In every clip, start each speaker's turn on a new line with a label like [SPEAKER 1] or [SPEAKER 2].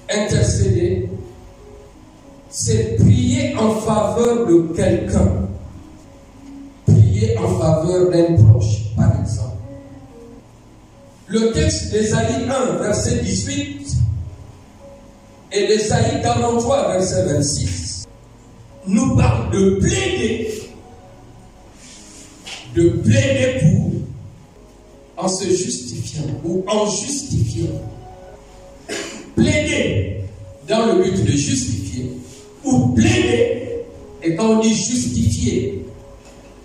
[SPEAKER 1] Intercéder, c'est prier en faveur de quelqu'un. Prier en faveur d'un proche, par exemple. Le texte d'Ésaïe 1, verset 18, et d'Ésaïe 43, verset 26, nous parle de plaider pour, en se justifiant ou en justifiant. Plaider dans le but de justifier, ou plaider, et quand on dit justifier,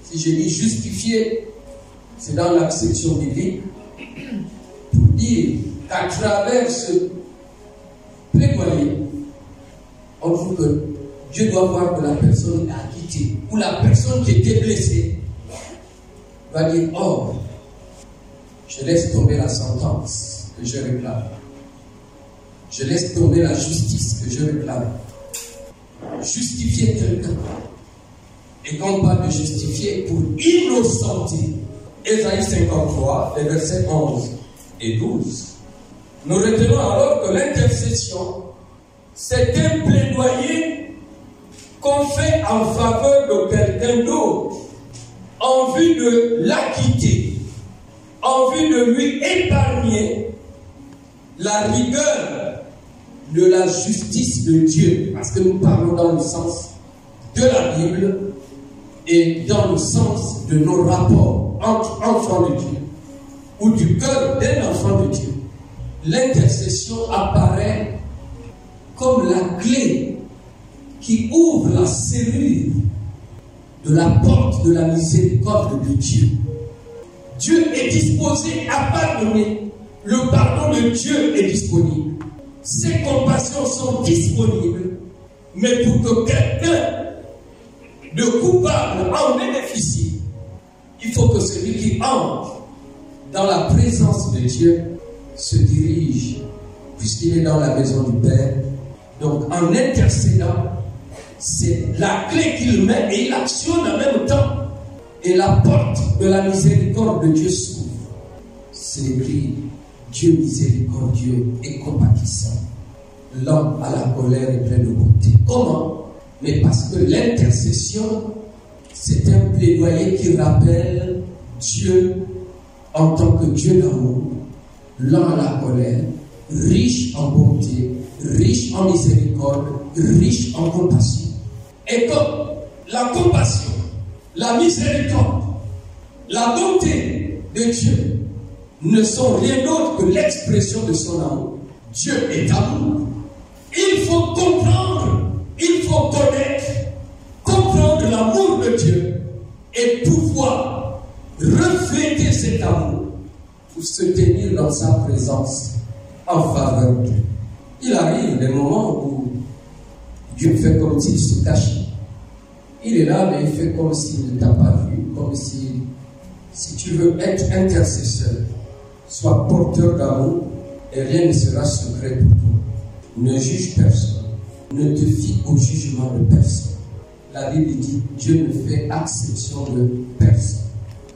[SPEAKER 1] si je dis justifier, c'est dans l'acception biblique, pour dire qu'à travers ce plaidoyer, on dit que Dieu doit voir que la personne est acquittée, ou la personne qui était blessée va dire, oh, je laisse tomber la sentence que je réclame. Je laisse tomber la justice que je réclame. Justifier quelqu'un. Et quand on parle de justifier, pour innocenter, Ésaïe 53, les versets 11 et 12, nous retenons alors que l'intercession, c'est un plaidoyer qu'on fait en faveur de quelqu'un d'autre, en vue de l'acquitter, en vue de lui épargner la rigueur de la justice de Dieu, parce que nous parlons dans le sens de la Bible et dans le sens de nos rapports entre enfants de Dieu ou du cœur d'un enfant de Dieu. L'intercession apparaît comme la clé qui ouvre la serrure de la porte de la miséricorde de Dieu. Dieu est disposé à pardonner. Le pardon de Dieu est disponible. Ses compassions sont disponibles. Mais pour que quelqu'un de coupable en bénéficie, il faut que celui qui entre dans la présence de Dieu se dirige, puisqu'il est dans la maison du Père. Donc en intercédant, c'est la clé qu'il met et il actionne en même temps. Et la porte de la miséricorde de Dieu s'ouvre. C'est écrit, Dieu miséricordieux et compatissant, lent à la colère et plein de bonté. Comment? Mais parce que l'intercession, c'est un plaidoyer qui rappelle Dieu en tant que Dieu d'amour, lent à la colère, riche en bonté, riche en miséricorde, riche en compassion. Et comme la compassion, la miséricorde, la bonté de Dieu ne sont rien d'autre que l'expression de son amour. Dieu est amour. Il faut comprendre, il faut connaître, comprendre l'amour de Dieu et pouvoir refléter cet amour pour se tenir dans sa présence en faveur de Dieu. Il arrive des moments où Dieu fait comme s'il se cachait. Il est là, mais il fait comme s'il ne t'a pas vu, comme si tu veux être intercesseur, sois porteur d'amour et rien ne sera secret pour toi. Ne juge personne, ne te fie au jugement de personne. La Bible dit, Dieu ne fait exception de personne.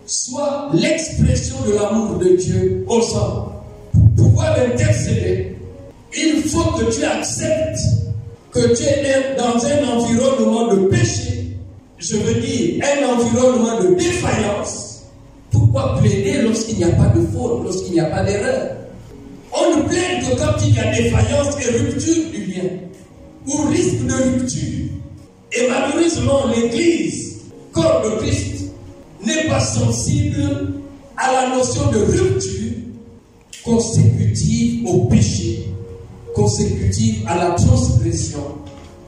[SPEAKER 1] Sois l'expression de l'amour de Dieu au sang. Pour pouvoir l'intercéder, il faut que tu acceptes que tu es dans un environnement de péché. Je veux dire, un environnement de défaillance. Pourquoi plaider lorsqu'il n'y a pas de faute, lorsqu'il n'y a pas d'erreur? On ne plaide que quand il y a défaillance et rupture du lien, ou risque de rupture. Et malheureusement, l'Église, corps de Christ, n'est pas sensible à la notion de rupture consécutive au péché, consécutive à la transgression,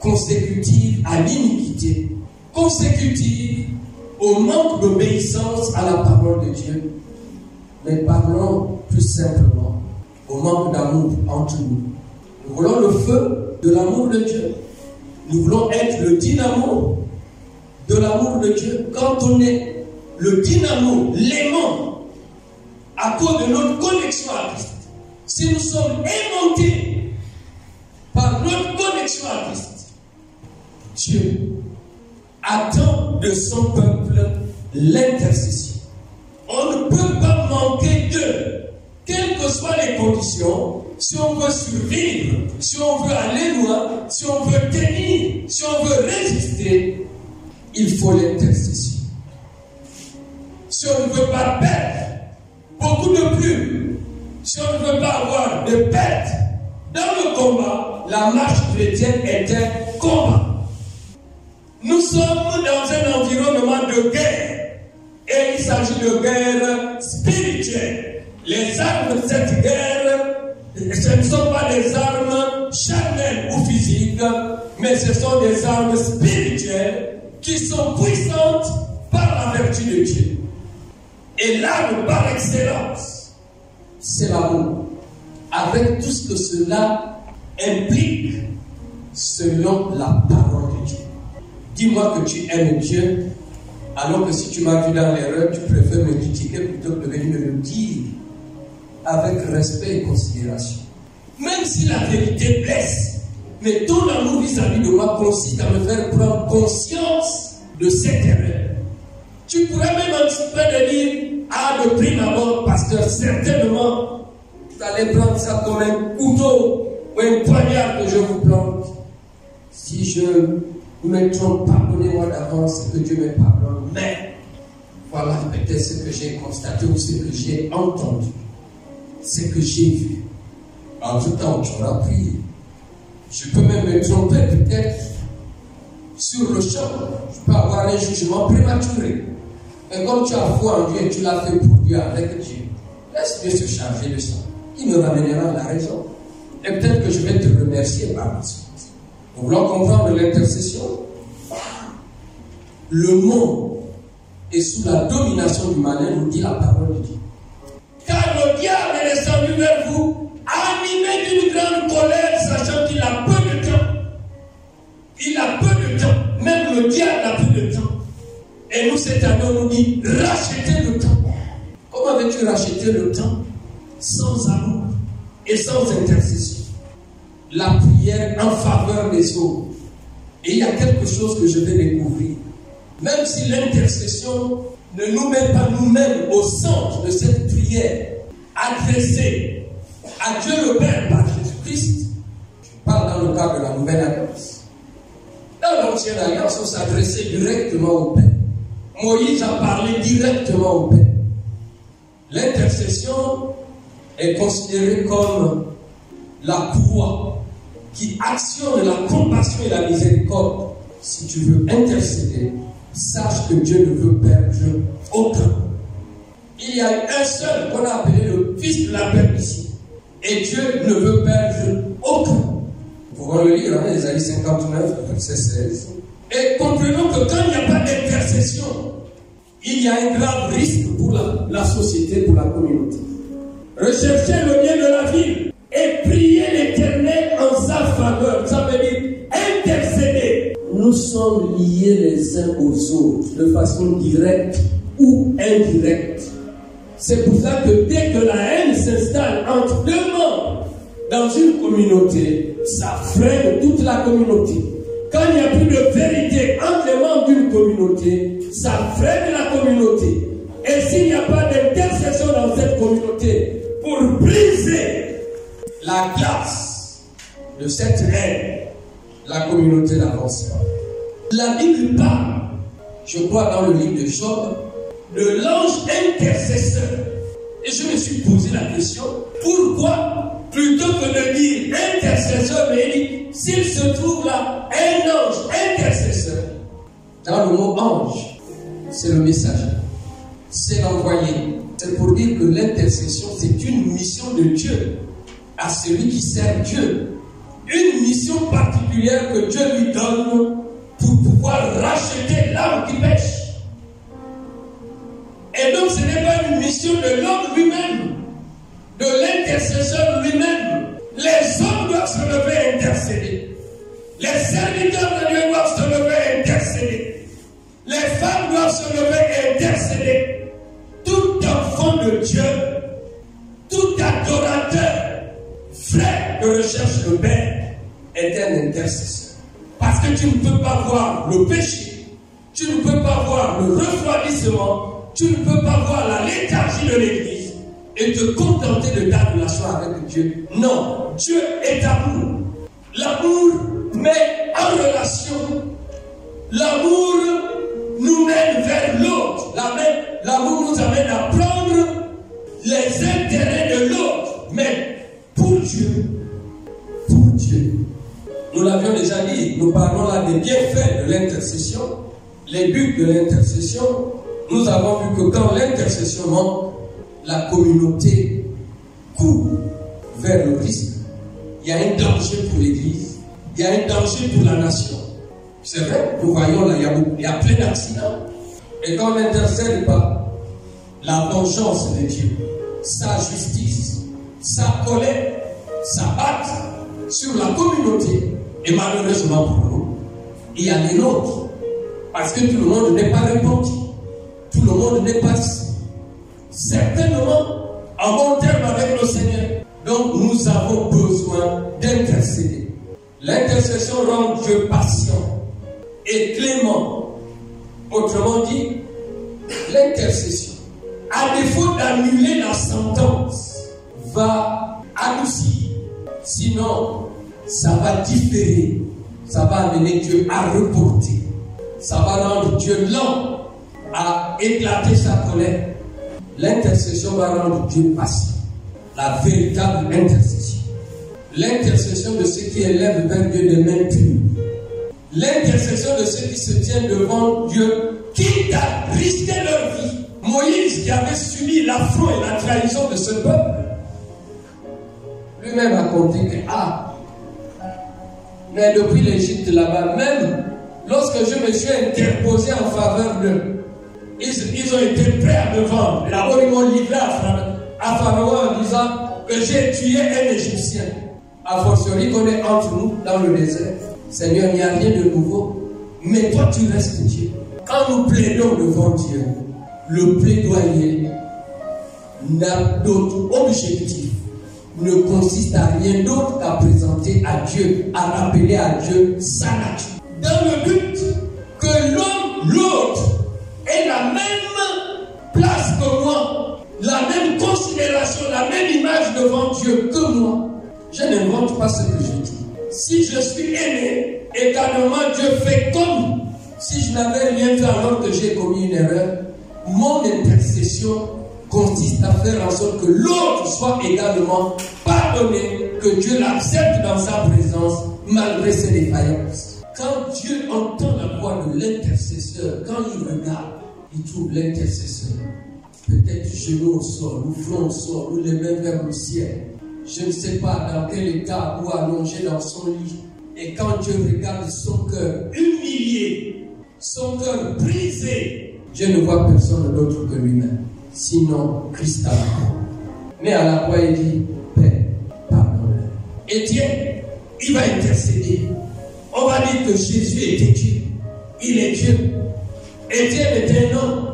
[SPEAKER 1] consécutive à l'iniquité, consécutive au manque d'obéissance à la parole de Dieu. Mais parlons plus simplement au manque d'amour entre nous. Nous voulons le feu de l'amour de Dieu. Nous voulons être le dynamo de l'amour de Dieu. Quand on est le dynamo, l'aimant, à cause de notre connexion à Christ, si nous sommes aimantés par notre connexion à Christ, Dieu attend de son peuple l'intercession. On ne peut pas manquer d'eux, quelles que soient les conditions, si on veut survivre, si on veut aller loin, si on veut tenir, si on veut résister, il faut l'intercession. Si on ne veut pas perdre beaucoup de plumes, si on ne veut pas avoir de pertes dans le combat, la marche chrétienne est un combat. Nous sommes dans un environnement de guerre et il s'agit de guerre spirituelle. Les armes de cette guerre, ce ne sont pas des armes charnelles ou physiques, mais ce sont des armes spirituelles qui sont puissantes par la vertu de Dieu. Et l'arme par excellence, c'est l'amour. Avec tout ce que cela implique selon la parole de Dieu. Dis-moi que tu aimes Dieu, alors que si tu m'as vu dans l'erreur, tu préfères me critiquer plutôt que de venir me le dire avec respect et considération. Même si la vérité blesse, mais ton amour vis-à-vis de moi consiste à me faire prendre conscience de cette erreur. Tu pourrais même anticiper de dire, ah, de prime abord, pasteur, certainement, vous allez prendre ça comme un couteau ou un poignard que je vous plante. Si je me trompe, pardonnez-moi d'avance que Dieu me pardonne. Mais voilà peut-être ce que j'ai constaté ou ce que j'ai entendu, ce que j'ai vu. En tout temps, tu auras prié. Je peux même me tromper peut-être sur le champ. Je peux avoir un jugement prématuré. Mais comme tu as foi en Dieu et tu l'as fait pour Dieu avec Dieu, laisse Dieu se charger de ça. Il me ramènera à la raison. Et peut-être que je vais te remercier par la suite. Nous voulons comprendre l'intercession. Le monde est sous la domination du malin, nous dit la parole de Dieu. Car le diable est descendu vers vous, animé d'une grande colère, sachant qu'il a peu de temps. Il a peu de temps. Même le diable a peu de temps. Et nous, cette année, on nous dit, rachetez le temps. Comment veux-tu racheter le temps? Sans amour et sans intercession. La prière en faveur des autres. Et il y a quelque chose que je vais découvrir. Même si l'intercession ne nous met pas nous-mêmes au centre de cette prière adressée à Dieu le Père par Jésus-Christ, je parle dans le cadre de la Nouvelle Alliance. Dans l'Ancienne Alliance, on s'adressait directement au Père. Moïse a parlé directement au Père. L'intercession est considérée comme la courroie qui actionne la compassion et la miséricorde. Si tu veux intercéder, sache que Dieu ne veut perdre aucun. Il y a un seul qu'on a appelé le fils de la perdition. Et Dieu ne veut perdre aucun. Nous pouvons le lire, Ésaïe 59, verset 16. Et comprenons que quand il n'y a pas d'intercession, il y a un grave risque pour la société, pour la communauté. Recherchez le bien de la ville et priez l'Éternel en sa faveur. Ça veut dire intercéder. Nous sommes liés les uns aux autres de façon directe ou indirecte. C'est pour ça que dès que la haine s'installe entre deux membres dans une communauté, ça freine toute la communauté. Quand il n'y a plus de vérité entre les membres d'une communauté, ça freine la communauté. Et s'il n'y a pas d'intercession dans cette communauté pour briser la glace de cette haine, la communauté n'avance pas. La Bible parle, je crois dans le livre de Job, de l'ange intercesseur. Et je me suis posé la question, pourquoi, plutôt que de dire intercesseur, mais il dit, s'il se trouve là un ange intercesseur, dans le mot ange, c'est le messager, c'est l'envoyé. C'est pour dire que l'intercession, c'est une mission de Dieu à celui qui sert Dieu. Une mission particulière que Dieu lui donne pour pouvoir racheter l'âme qui pêche. Et donc ce n'est pas une mission de l'homme lui-même, de l'intercesseur lui-même. Les hommes doivent se lever et intercéder. Les serviteurs de Dieu doivent se lever et intercéder. Les femmes doivent se lever et intercéder. Tout enfant de Dieu, tout adorateur, frère de recherche le Père, est un intercesseur. Parce que tu ne peux pas voir le péché, tu ne peux pas voir le refroidissement, tu ne peux pas voir la léthargie de l'Église, et te contenter de ta relation avec Dieu. Non, Dieu est amour. L'amour met en relation. L'amour nous mène vers l'autre. L'amour nous amène à prendre les intérêts de l'autre. Mais pour Dieu, nous l'avions déjà dit, nous parlons là des bienfaits de l'intercession, les buts de l'intercession. Nous avons vu que quand l'intercession monte, la communauté court vers le risque. Il y a un danger pour l'Église, il y a un danger pour la nation. C'est vrai, nous voyons là, il y a plein d'accidents. Et quand on n'intercède pas, la vengeance de Dieu, sa justice, sa colère, s'abattent sur la communauté. Et malheureusement pour nous, il y a les nôtres. Parce que tout le monde n'est pas repenti. Tout le monde n'est pas certainement en bon terme avec le Seigneur. Donc nous avons besoin d'intercéder. L'intercession rend Dieu patient et clément. Autrement dit, l'intercession, à défaut d'annuler la sentence, va adoucir. Sinon, ça va différer. Ça va amener Dieu à reporter. Ça va rendre Dieu lent à éclater sa colère. L'intercession va rendre Dieu patient. La véritable intercession. L'intercession de ceux qui élèvent vers Dieu des mains pures. L'intercession de ceux qui se tiennent devant Dieu, quitte à risquer leur vie. Moïse, qui avait subi l'affront et la trahison de ce peuple, lui-même a compté que, mais depuis l'Égypte là-bas, même lorsque je me suis interposé en faveur d'eux, ils ont été prêts à me vendre. D'abord, ils m'ont livré à Pharaon en disant que j'ai tué un Égyptien. A fortiori qu'on est entre nous dans le désert. Seigneur, il n'y a rien de nouveau. Mais toi, tu restes Dieu. Quand nous plaidons devant Dieu, le plaidoyer n'a d'autre objectif, ne consiste à rien d'autre qu'à présenter à Dieu, à rappeler à Dieu sa nature. Dans le but que l'autre ait la même place que moi, la même considération, la même image devant Dieu que moi. Je n'invente pas ce que je dis. Si je suis aimé, également Dieu fait comme si je n'avais rien fait alors que j'ai commis une erreur. Mon intercession consiste à faire en sorte que l'autre soit également pardonné, que Dieu l'accepte dans sa présence malgré ses défaillances. Quand Dieu entend la voix de l'intercesseur, quand il regarde, il trouve l'intercesseur peut-être genoux au sol, ou front au sol, ou les mains vers le ciel. Je ne sais pas dans quel état ou allongé dans son lit. Et quand Dieu regarde son cœur humilié, son cœur brisé, Dieu ne voit personne d'autre que lui-même. Sinon, Christ à la croix. Mais à la croix, il dit, Père, pardonne-leur. Étienne, il va intercéder. On va dire que Jésus était Dieu. Il est Dieu. Étienne était un homme.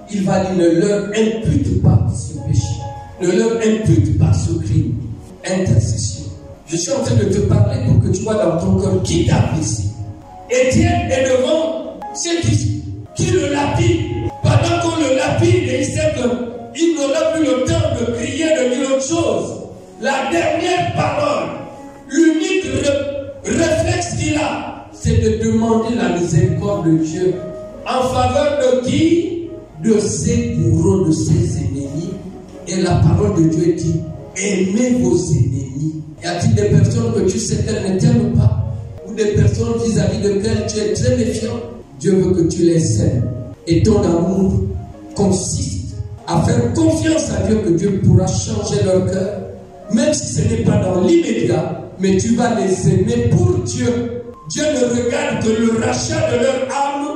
[SPEAKER 1] Il va dire, ne leur impute pas ce péché. Ne leur impute pas ce crime. Intercession. Je suis en train de te parler pour que tu vois dans ton cœur qui t'a blessé. Étienne est devant ceux qui le lapident. Pendant qu'on le lapide, et il sait qu'il n'aura plus le temps de crier, de dire autre chose. La dernière parole, l'unique réflexe qu'il a, c'est de demander la miséricorde de Dieu. En faveur de qui? De ses bourreaux, de ses ennemis. Et la parole de Dieu dit, aimez vos ennemis. Y a-t-il des personnes que tu sais qu'elles ne t'aiment pas? Ou des personnes vis-à-vis de lesquelles tu es très méfiant? Dieu veut que tu les aimes. Et ton amour consiste à faire confiance à Dieu, que Dieu pourra changer leur cœur. Même si ce n'est pas dans l'immédiat, mais tu vas les aimer pour Dieu. Dieu ne regarde que le rachat de leur âme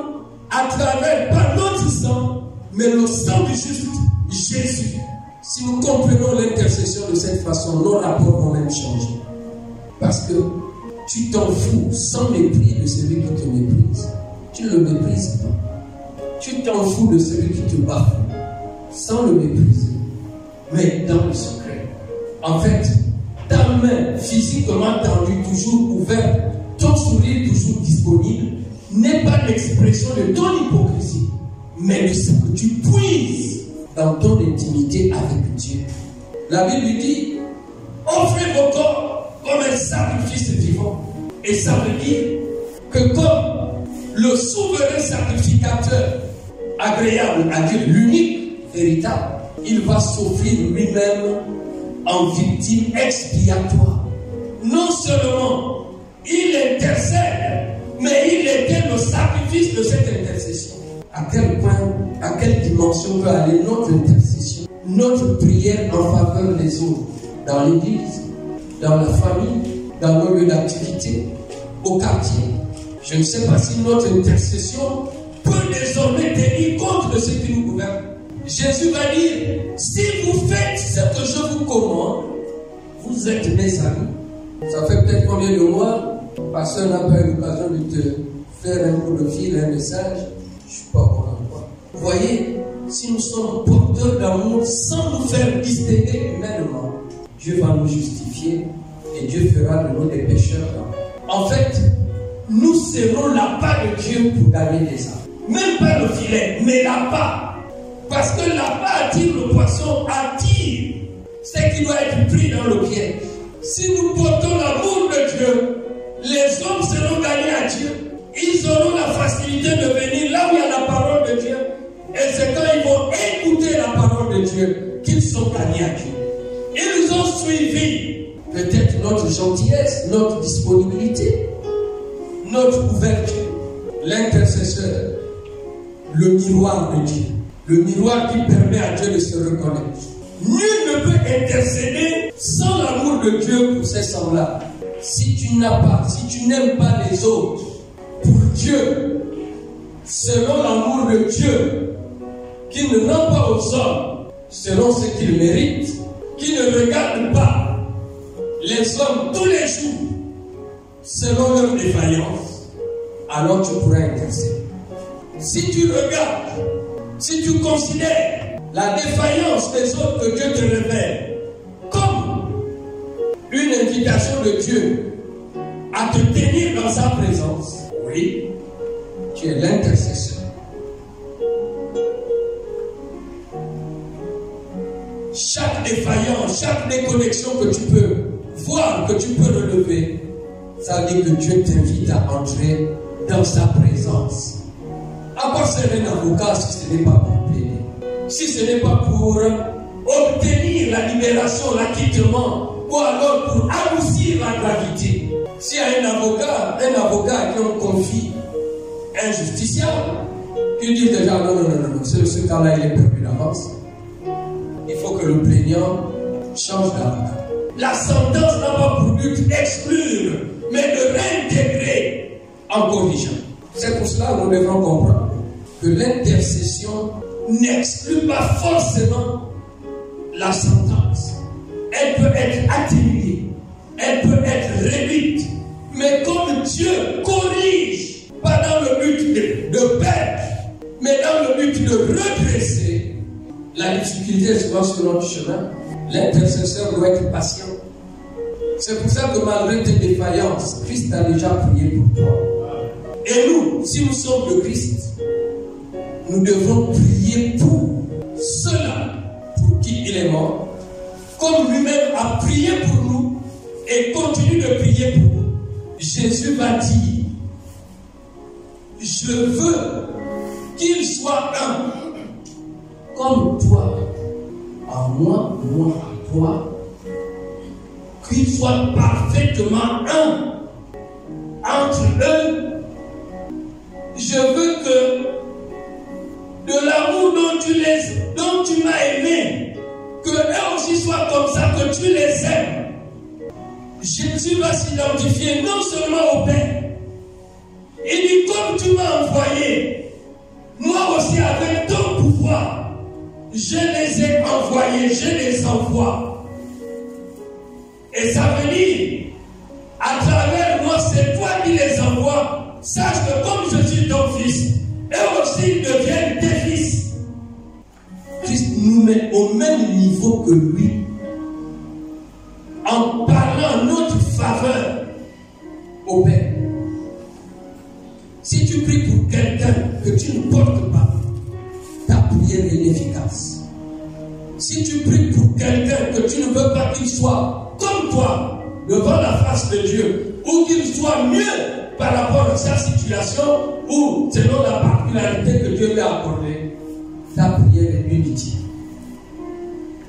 [SPEAKER 1] à travers, pas notre sang, mais le sang du juste, Jésus. Si nous comprenons l'intercession de cette façon, nos rapports vont même changer. Parce que tu t'en fous sans mépris de celui qui te méprise. Tu ne le méprises pas. Tu t'en fous de celui qui te bafoue sans le mépriser. Mais dans le secret. En fait, ta main physiquement tendue, toujours ouverte, ton sourire toujours disponible, n'est pas l'expression de ton hypocrisie, mais de ce que tu puises dans ton intimité avec Dieu. La Bible dit, offrez vos corps comme un sacrifice vivant. Et ça veut dire que comme le souverain sacrificateur agréable à Dieu, l'unique, véritable, il va s'offrir lui-même en victime expiatoire. Non seulement il intercède, mais il était le sacrifice de cette intercession. À quel point, à quelle dimension peut aller notre intercession, notre prière en faveur des autres, dans l'église, dans la famille, dans nos lieux d'activité, au quartier. Je ne sais pas si notre intercession peut désormais tenir compte de ce qui nous gouverne. Jésus va dire, si vous faites ce que je vous commande, vous êtes mes amis. Ça fait peut-être combien de mois, pasteur n'a pas eu l'occasion de te faire un coup de fil, un message. Je ne suis pas au courant de quoi. Vous voyez, si nous sommes porteurs d'amour sans nous faire distinguer humainement, Dieu va nous justifier et Dieu fera de nous des pécheurs. En fait, nous serons l'appât de Dieu pour gagner des âmes. Même pas le filet, mais l'appât. Parce que l'appât attire le poisson, attire ce qui doit être pris dans le piège. Si nous portons l'amour de Dieu, les hommes seront gagnés à Dieu. Ils auront la facilité de venir là où il y a la parole de Dieu. Et c'est quand ils vont écouter la parole de Dieu qu'ils sont gagnés à Dieu. Ils ont suivi peut-être notre gentillesse, notre disponibilité, notre ouverture, l'intercesseur, le miroir de Dieu, le miroir qui permet à Dieu de se reconnaître. Nul ne peut intercéder sans l'amour de Dieu pour ses semblables. Si tu n'as pas, si tu n'aimes pas les autres, pour Dieu, selon l'amour de Dieu, qui ne rend pas aux hommes selon ce qu'ils méritent, qui ne regarde pas les hommes tous les jours selon leur défaillance, alors tu pourras intercéder. Si tu regardes, si tu considères la défaillance des autres que Dieu te révèle comme une invitation de Dieu à te tenir dans sa présence, oui, tu es l'intercesseur. Chaque défaillance, chaque déconnexion que tu peux voir, que tu peux relever, ça veut dire que Dieu t'invite à entrer dans sa présence. À quoi sert un avocat si ce n'est pas pour plaider? Si ce n'est pas pour obtenir la libération, l'acquittement, ou alors pour adoucir la gravité? S'il y a un avocat à qui on confie un justiciable, qui dit déjà non, ce cas-là il est perdu d'avance. Il faut que le plaignant change d'avocat. La sentence n'a pas pour but d'exclure, mais de réintégrer en corrigeant. C'est pour cela que nous devons comprendre que l'intercession n'exclut pas forcément la sentence. Elle peut être atténuée, elle peut être réduite, mais comme Dieu corrige, pas dans le but de perdre, mais dans le but de redresser, la difficulté est souvent sur notre chemin. L'intercesseur doit être patient. C'est pour ça que malgré tes défaillances, Christ a déjà prié pour toi. Et nous, si nous sommes de Christ, nous devons prier pour ceux-là pour qui il est mort, comme lui-même a prié pour nous et continue de prier pour nous. Jésus va dire, je veux qu'il soit un, comme toi, en moi, moi en toi, qu'il soit parfaitement un entre eux. Je veux que de l'amour dont tu m'as aimé, que eux aussi soient comme ça, que tu les aimes. Jésus va s'identifier non seulement au Père. Il dit, comme tu m'as envoyé, moi aussi avec ton pouvoir, je les ai envoyés, je les envoie. Et ça veut dire, à travers moi, c'est toi qui les envoies. Sache que comme je suis ton fils, eux aussi deviennent tes fils. Christ nous met au même niveau que lui, en parlant notre faveur au Père. Si tu pries pour quelqu'un que tu ne portes pas, ta prière est inefficace. Si tu pries pour quelqu'un que tu ne ne veux pas qu'il soit comme toi devant la face de Dieu, ou qu'il soit mieux par rapport à sa situation, ou selon la particularité que Dieu lui a accordée, ta prière est inutile.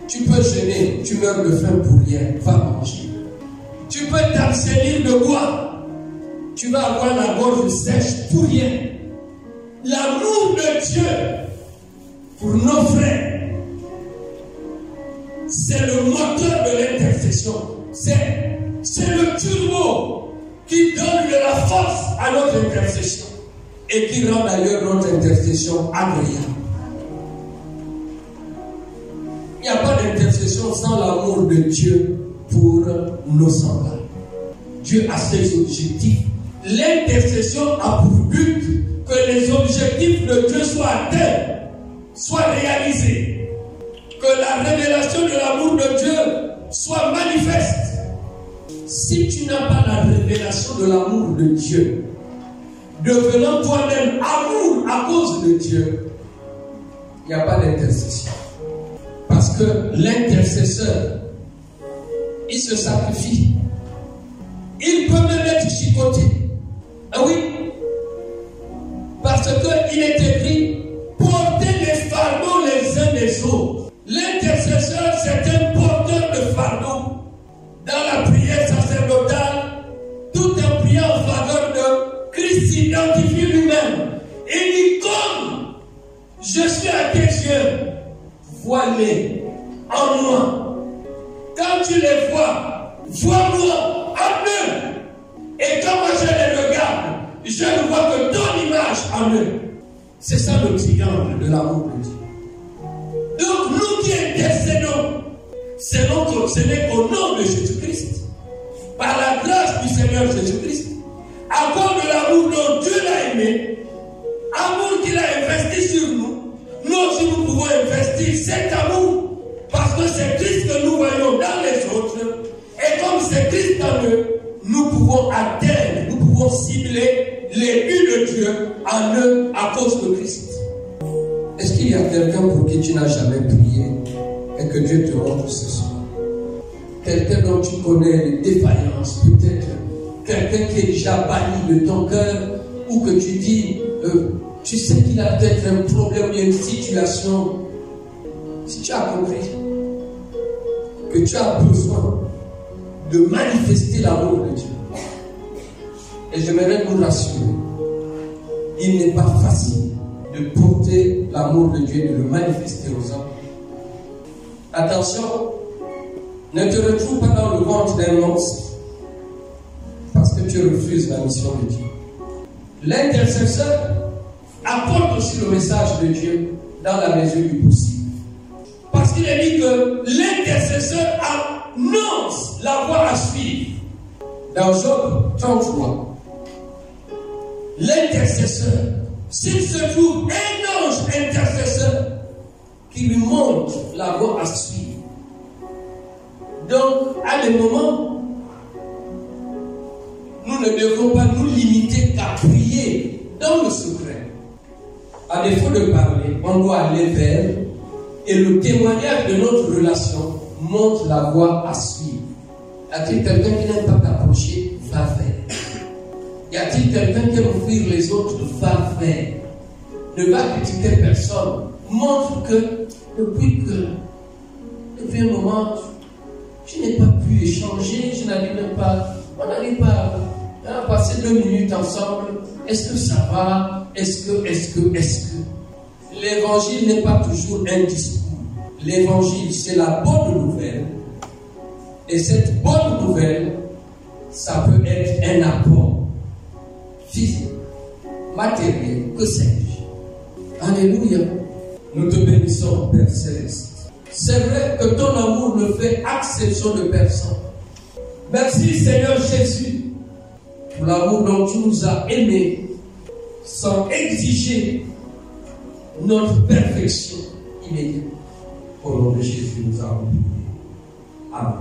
[SPEAKER 1] Tu peux jeûner, tu meurs de faim pour rien, va manger. Tu peux t'abstenir de boire, tu vas avoir la gorge sèche pour rien. L'amour de Dieu pour nos frères, c'est le moteur de l'intercession. C'est le turbo qui donne de la force à notre intercession et qui rend d'ailleurs notre intercession agréable. Il n'y a pas d'intercession sans l'amour de Dieu pour nos semblables. Dieu a ses objectifs. L'intercession a pour but que les objectifs de Dieu soient atteints, soient réalisés, que la révélation de l'amour de Dieu soit manifeste. Si tu n'as pas la révélation de l'amour de Dieu, devenant toi-même amour à cause de Dieu, il n'y a pas d'intercession. Parce que l'intercesseur, il se sacrifie. Il peut même être chicoté. Ah oui? Parce qu'il est écrit, portez les fardeaux les uns des autres. L'intercesseur, c'est un porteur de fardeaux. Dans la prière sacerdotale, tout en priant en faveur de Christ s'identifie lui-même. Et dit, comme je suis à tes yeux, vois-les en moi. Quand tu les vois, vois-moi en eux. Et quand moi je les regarde, je ne vois que ton image en eux. C'est ça le triangle de l'amour de Dieu. Donc nous qui intercédons, ce n'est qu'au nom de Jésus-Christ, par la grâce du Seigneur Jésus-Christ, à cause de l'amour dont Dieu l'a aimé, amour qu'il a investi sur nous, nous aussi nous pouvons investir cet amour, parce que c'est Christ que nous voyons dans les autres, et comme c'est Christ en eux, nous pouvons atteindre, nous pouvons cibler les buts de Dieu en eux à cause de Christ. Est-ce qu'il y a quelqu'un pour qui tu n'as jamais prié et que Dieu te montre ce soir? Quelqu'un dont tu connais les défaillances, peut-être quelqu'un qui est déjà banni de ton cœur, ou que tu dis, tu sais qu'il a peut-être un problème, une situation. Si tu as compris que tu as besoin de manifester l'amour de Dieu, et j'aimerais vous rassurer, il n'est pas facile de porter l'amour de Dieu et de le manifester aux hommes. Attention, ne te retrouve pas dans le ventre d'un monstre parce que tu refuses la mission de Dieu. L'intercesseur apporte aussi le message de Dieu dans la mesure du possible. Parce qu'il est dit que l'intercesseur annonce la voie à suivre. Dans Job 33, l'intercesseur, s'il se trouve un ange intercesseur qui lui montre la voie à suivre. Donc, à des moments, nous ne devons pas nous limiter qu'à prier dans le secret. À défaut de parler, on doit aller vers, et le témoignage de notre relation montre la voie à suivre. Y a-t-il quelqu'un qui n'aime pas t'approcher? Va faire. Y a-t-il quelqu'un qui aime ouvrir les autres? Va faire. Ne va critiquer personne. Montre que depuis un moment, je n'ai pas pu échanger, je n'arrive même pas, on n'arrive pas à passer 2 minutes ensemble. Est-ce que ça va? Est-ce que l'évangile n'est pas toujours un discours. L'évangile, c'est la bonne nouvelle. Et cette bonne nouvelle, ça peut être un apport physique, matériel, que sais-je. Alléluia. Nous te bénissons, Père Céleste. C'est vrai que ton amour ne fait exception de personne. Merci, Seigneur Jésus, pour l'amour dont tu nous as aimés sans exiger notre perfection immédiate. Au nom de Jésus, nous avons prié. Amen.